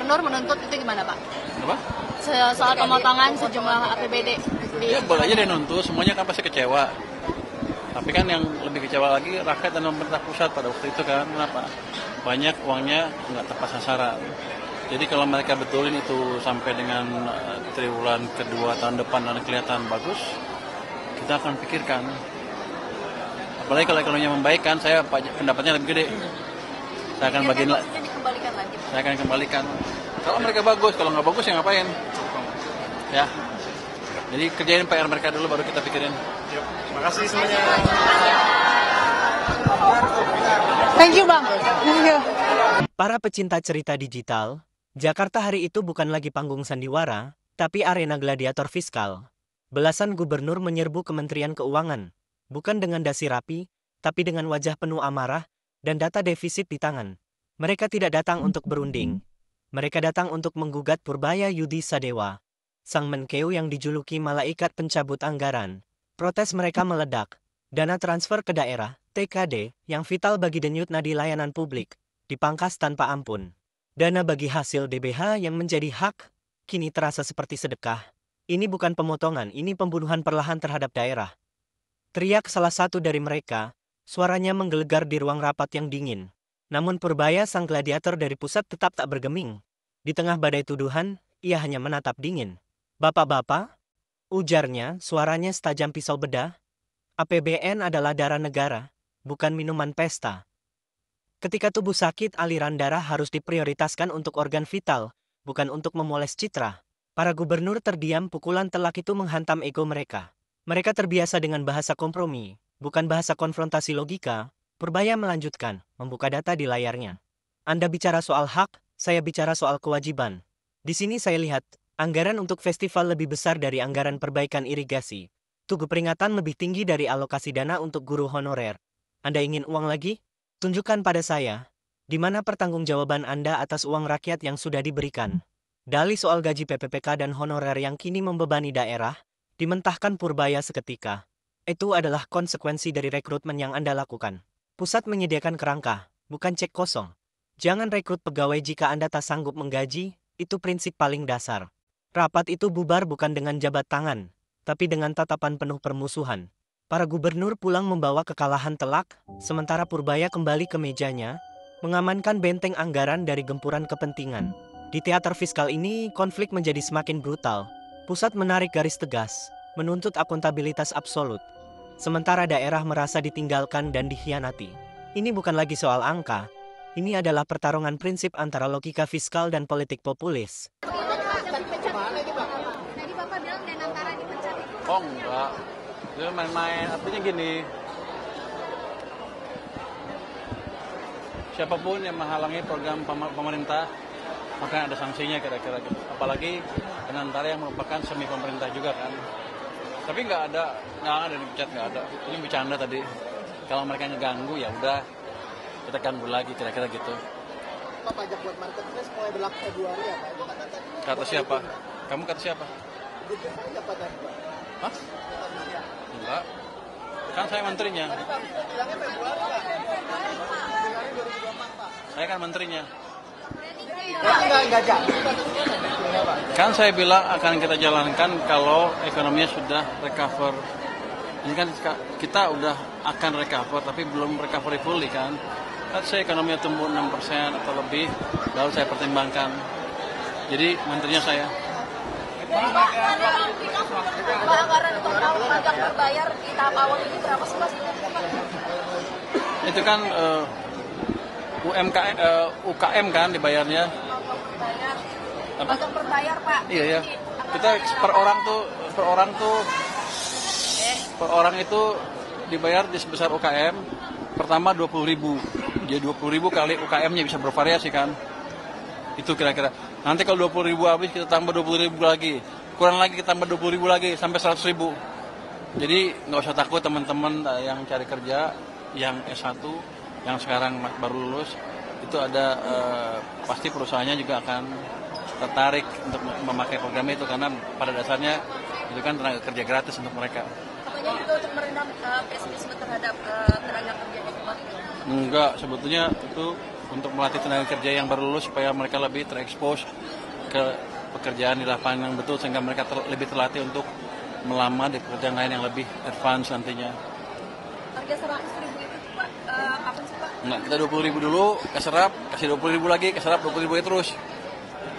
Gubernur menuntut itu gimana Pak? Apa? Soal pemotongan sejumlah APBD. Ya boleh aja dia nuntut, semuanya kan pasti kecewa. Tapi kan yang lebih kecewa lagi rakyat dan pemerintah pusat pada waktu itu kan, kenapa? Banyak uangnya nggak tepat sasaran. Jadi kalau mereka betulin itu sampai dengan triwulan kedua tahun depan dan kelihatan bagus, kita akan pikirkan. Apalagi kalau ekonominya membaik kan, saya pendapatnya lebih gede. Saya akan bagiin lah. Saya akan kembalikan. Kalau mereka bagus, kalau nggak bagus ya ngapain? Ya. Jadi kerjain PR mereka dulu baru kita pikirin. Yuk, terima kasih semuanya. Thank you Bang. Thank you. Para pecinta cerita digital, Jakarta hari itu bukan lagi panggung sandiwara, tapi arena gladiator fiskal. Belasan gubernur menyerbu Kementerian Keuangan, bukan dengan dasi rapi, tapi dengan wajah penuh amarah dan data defisit di tangan. Mereka tidak datang untuk berunding. Mereka datang untuk menggugat Purbaya Yudi Sadewa, sang Menkeu yang dijuluki malaikat pencabut anggaran. Protes mereka meledak. Dana transfer ke daerah, TKD, yang vital bagi denyut nadi layanan publik, dipangkas tanpa ampun. Dana bagi hasil DBH yang menjadi hak, kini terasa seperti sedekah. Ini bukan pemotongan, ini pembunuhan perlahan terhadap daerah. Teriak salah satu dari mereka, suaranya menggelegar di ruang rapat yang dingin. Namun Purbaya sang gladiator dari pusat tetap tak bergeming. Di tengah badai tuduhan, ia hanya menatap dingin. Bapak-bapak, ujarnya, suaranya setajam pisau bedah. APBN adalah darah negara, bukan minuman pesta. Ketika tubuh sakit, aliran darah harus diprioritaskan untuk organ vital, bukan untuk memoles citra. Para gubernur terdiam, pukulan telak itu menghantam ego mereka. Mereka terbiasa dengan bahasa kompromi, bukan bahasa konfrontasi logika. Purbaya melanjutkan, membuka data di layarnya. Anda bicara soal hak, saya bicara soal kewajiban. Di sini saya lihat, anggaran untuk festival lebih besar dari anggaran perbaikan irigasi. Tugu peringatan lebih tinggi dari alokasi dana untuk guru honorer. Anda ingin uang lagi? Tunjukkan pada saya, di mana pertanggungjawaban Anda atas uang rakyat yang sudah diberikan. Dalih soal gaji PPPK dan honorer yang kini membebani daerah, dimentahkan Purbaya seketika. Itu adalah konsekuensi dari rekrutmen yang Anda lakukan. Pusat menyediakan kerangka, bukan cek kosong. Jangan rekrut pegawai jika Anda tak sanggup menggaji, itu prinsip paling dasar. Rapat itu bubar bukan dengan jabat tangan, tapi dengan tatapan penuh permusuhan. Para gubernur pulang membawa kekalahan telak, sementara Purbaya kembali ke mejanya, mengamankan benteng anggaran dari gempuran kepentingan. Di teater fiskal ini, konflik menjadi semakin brutal. Pusat menarik garis tegas, menuntut akuntabilitas absolut. Sementara daerah merasa ditinggalkan dan dikhianati. Ini bukan lagi soal angka, ini adalah pertarungan prinsip antara logika fiskal dan politik populis. Oh enggak, dia main-main, artinya gini, siapapun yang menghalangi program pemerintah, maka ada sanksinya kira-kira gitu. Apalagi Danantara yang merupakan semi pemerintah juga kan. Tapi nggak ada dipecat, nggak ada. Ini bercanda tadi. Kalau mereka ngeganggu ya udah, kita ganggu lagi kira-kira gitu. Pak, pajak buat marketplace mulai berlaku Februari ya Pak? Kata siapa? Kamu kata siapa? Jujur aja Pak tadi Pak. Hah? Enggak. Kan saya menterinya. Bilangnya Februari Pak. Februari 2024 Pak. Saya kan menterinya. Enggak jadi. Kan saya bilang akan kita jalankan kalau ekonominya sudah recover. Ini kan kita udah akan recover tapi belum recovery fully kan. Kan saya ekonominya tumbuh 6% atau lebih, baru saya pertimbangkan. Jadi menterinya saya. Anggaran untuk tahun pajak berbayar di tahap awal ini berapa sih Mas? Itu kan UKM kan dibayarnya. Apa? Pajak berbayar Pak. Iya ya. Kita per orang itu dibayar di sebesar UKM. Pertama 20.000. Jadi 20.000 kali UKM-nya bisa bervariasi kan. Itu kira-kira. Nanti kalau 20.000 habis kita tambah 20.000 lagi. Kurang lagi kita tambah 20.000 lagi sampai 100.000. Jadi nggak usah takut teman-teman yang cari kerja, yang S1, yang sekarang baru lulus, itu ada pasti perusahaannya juga akan tertarik untuk memakai program itu karena pada dasarnya itu kan tenaga kerja gratis untuk mereka. Katanya juga untuk meredam pesimisme terhadap tenaga kerja di Kemarin. Enggak, sebetulnya itu untuk melatih tenaga kerja yang baru lulus supaya mereka lebih terekspos ke pekerjaan di lapangan yang betul sehingga mereka lebih terlatih untuk melamar di pekerjaan lain yang lebih advance nantinya. Harga 100.000 itu Pak, kapan sih Pak? Enggak, kita 20.000 dulu, keserap, kasih 20.000 lagi, keserap 20.000 terus.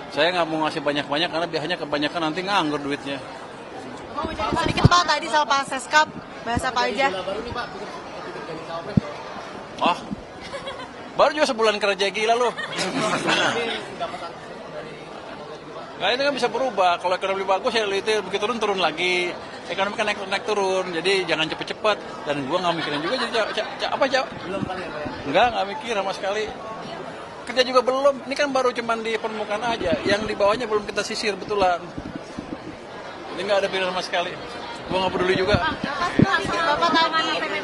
Saya nggak mau ngasih banyak-banyak karena biasanya kebanyakan nanti nganggur duitnya. Sedikit Pak, tadi soal Pak Seskap, bahas apa aja? Wah, baru juga sebulan kerja gila loh. Nah itu kan bisa berubah, kalau ekonomi bagus ya itu begitu turun lagi. Ekonomi kan naik turun, jadi jangan cepet-cepet. Dan gua nggak mikirin juga jadi apa Cak? Belum kali ya Pak ya? Nggak mikir sama sekali. Kerja juga belum, ini kan baru cuman di permukaan aja, yang di bawahnya belum kita sisir betulan. Ini nggak ada pilihan sama sekali. Gua nggak peduli juga. Bapak tadi